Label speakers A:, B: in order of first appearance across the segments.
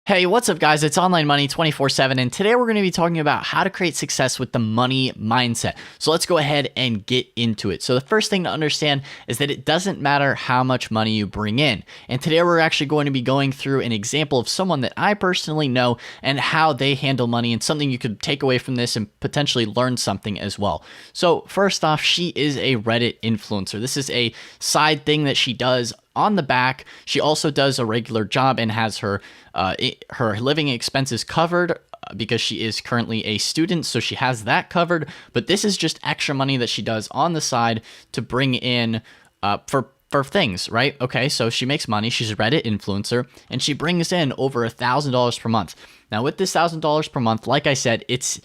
A: Hey, what's up, guys? It's Online Money 24/7, and today we're going to be talking about how to create success with the money mindset. So let's go ahead and get into it. So the first thing to understand is that it doesn't matter how much money you bring in. And today we're actually going to be going through an example of someone that I personally know and how they handle money, and something you could take away from this and potentially learn something as well. So first off, she is a Reddit influencer. This is a side thing that she does on the back. She also does a regular job and has her living expenses covered because she is currently a student, so she has that covered. But this is just extra money that she does on the side to bring in for things, right? Okay, so she makes money. She's a Reddit influencer, and she brings in over $1,000 per month. Now, with this $1,000 per month, like I said, it's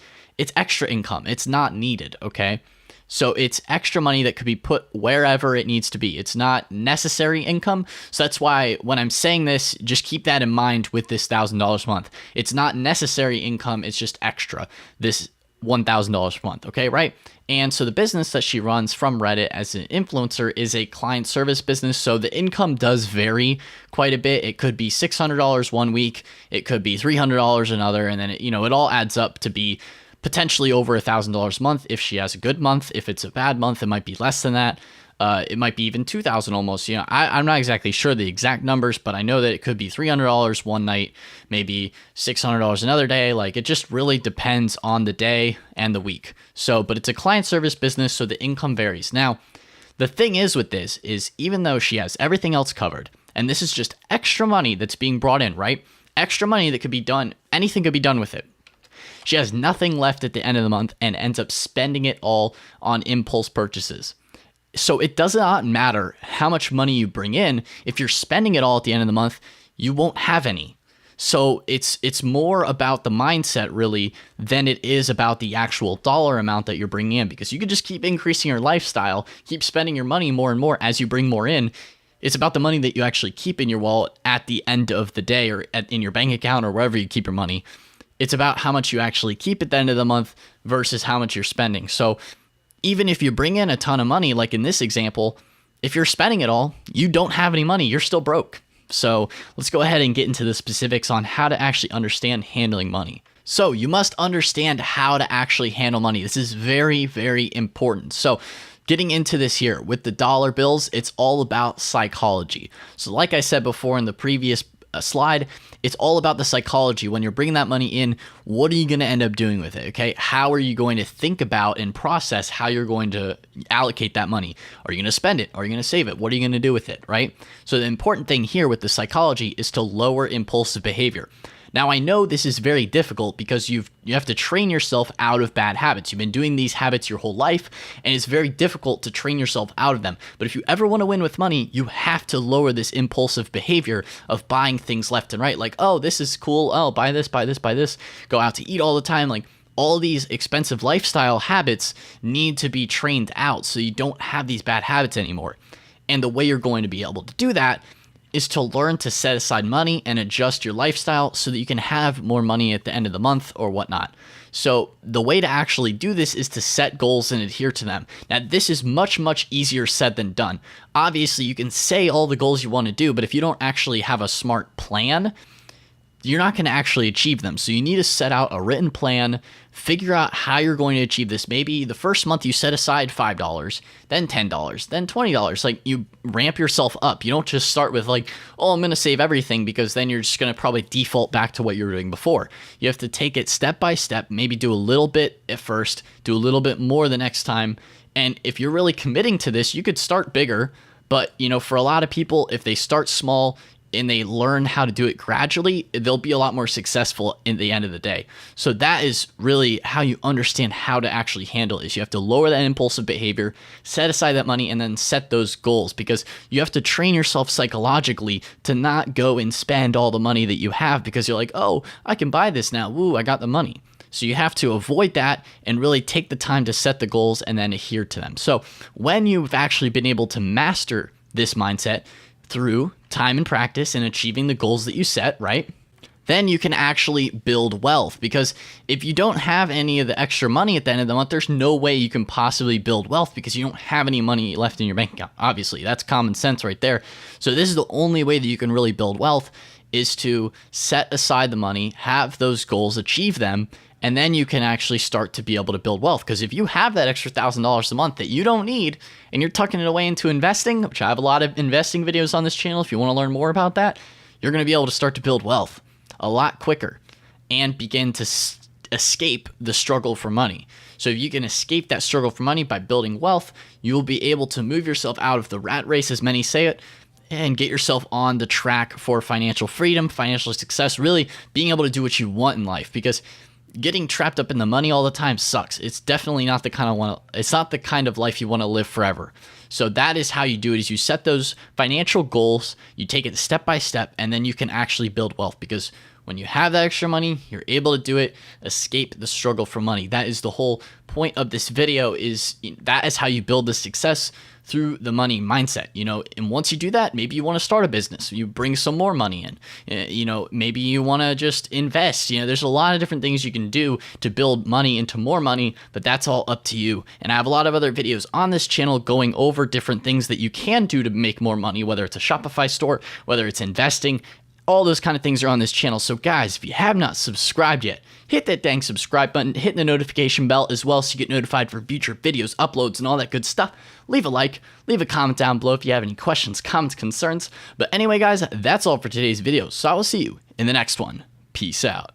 A: extra income. It's not needed, okay? So it's extra money that could be put wherever it needs to be. It's not necessary income. So that's why when I'm saying this, just keep that in mind with this $1,000 a month. It's not necessary income. It's just extra. This $1,000 per month. Okay, right? And so the business that she runs from Reddit as an influencer is a client service business. So the income does vary quite a bit. It could be $600 one week. It could be $300 another. And then, it all adds up to be potentially over $1,000 a month if she has a good month. If it's a bad month, it might be less than that. It might be even $2,000 almost. I'm not exactly sure the exact numbers, but I know that it could be $300 one night, maybe $600 another day. Like, it just really depends on the day and the week. So, but it's a client service business, so the income varies. Now, the thing is with this is, even though she has everything else covered, and this is just extra money that's being brought in, right? Extra money that could be done, anything could be done with it. She has nothing left at the end of the month and ends up spending it all on impulse purchases. So it does not matter how much money you bring in. If you're spending it all at the end of the month, you won't have any. So it's more about the mindset, really, than it is about the actual dollar amount that you're bringing in, because you could just keep increasing your lifestyle, keep spending your money more and more as you bring more in. It's about the money that you actually keep in your wallet at the end of the day, or in your bank account, or wherever you keep your money. It's about how much you actually keep at the end of the month versus how much you're spending. So even if you bring in a ton of money, like in this example, if you're spending it all, you don't have any money, you're still broke. So let's go ahead and get into the specifics on how to actually understand handling money. So you must understand how to actually handle money. This is very, very important. So getting into this here with the dollar bills, it's all about psychology. So like I said before in the previous slide, it's all about the psychology. When you're bringing that money in, what are you going to end up doing with it? Okay, how are you going to think about and process how you're going to allocate that money? Are you going to spend it? Are you going to save it? What are you going to do with it? Right? So the important thing here with the psychology is to lower impulsive behavior. Now, I know this is very difficult because you have to train yourself out of bad habits. You've been doing these habits your whole life, and it's very difficult to train yourself out of them. But if you ever want to win with money, you have to lower this impulsive behavior of buying things left and right. Like, oh, this is cool. Oh, buy this, buy this, buy this. Go out to eat all the time. Like, all these expensive lifestyle habits need to be trained out so you don't have these bad habits anymore. And the way you're going to be able to do that is to learn to set aside money and adjust your lifestyle so that you can have more money at the end of the month or whatnot. So the way to actually do this is to set goals and adhere to them. Now, this is much, much easier said than done. Obviously, you can say all the goals you want to do, but if you don't actually have a smart plan, you're not going to actually achieve them. So you need to set out a written plan, figure out how you're going to achieve this. Maybe the first month you set aside $5, then $10, then $20. Like, you ramp yourself up. You don't just start with like, oh, I'm going to save everything, because then you're just going to probably default back to what you were doing before. You have to take it step by step, maybe do a little bit at first, do a little bit more the next time. And if you're really committing to this, you could start bigger. But, for a lot of people, if they start small and they learn how to do it gradually, they'll be a lot more successful in the end of the day. So that is really how you understand how to actually handle this. You have to lower that impulsive behavior, set aside that money, and then set those goals, because you have to train yourself psychologically to not go and spend all the money that you have because you're like, oh, I can buy this now. Woo, I got the money. So you have to avoid that and really take the time to set the goals and then adhere to them. So when you've actually been able to master this mindset through time and practice and achieving the goals that you set, right? Then you can actually build wealth, because if you don't have any of the extra money at the end of the month, there's no way you can possibly build wealth because you don't have any money left in your bank account. Obviously, that's common sense right there. So this is the only way that you can really build wealth, is to set aside the money, have those goals, achieve them, and then you can actually start to be able to build wealth. Because if you have that extra $1,000 a month that you don't need and you're tucking it away into investing, which I have a lot of investing videos on this channel if you want to learn more about that, you're going to be able to start to build wealth a lot quicker and begin to escape the struggle for money. So if you can escape that struggle for money by building wealth, you will be able to move yourself out of the rat race, as many say it, and get yourself on the track for financial freedom, financial success, really being able to do what you want in life. Because getting trapped up in the money all the time sucks. It's definitely not the kind of life you want to live forever. So that is how you do it, is you set those financial goals, you take it step by step, and then you can actually build wealth. Because when you have that extra money, you're able to do it, escape the struggle for money. That is the whole point of this video, is that is how you build the success through the money mindset, and once you do that, maybe you want to start a business, you bring some more money in, maybe you want to just invest, there's a lot of different things you can do to build money into more money, but that's all up to you. And I have a lot of other videos on this channel going over different things that you can do to make more money, whether it's a Shopify store, whether it's investing. All those kind of things are on this channel. So guys, if you have not subscribed yet, hit that dang subscribe button, hit the notification bell as well so you get notified for future videos, uploads, and all that good stuff. Leave a like, leave a comment down below if you have any questions, comments, concerns. But anyway, guys, that's all for today's video. So I will see you in the next one. Peace out.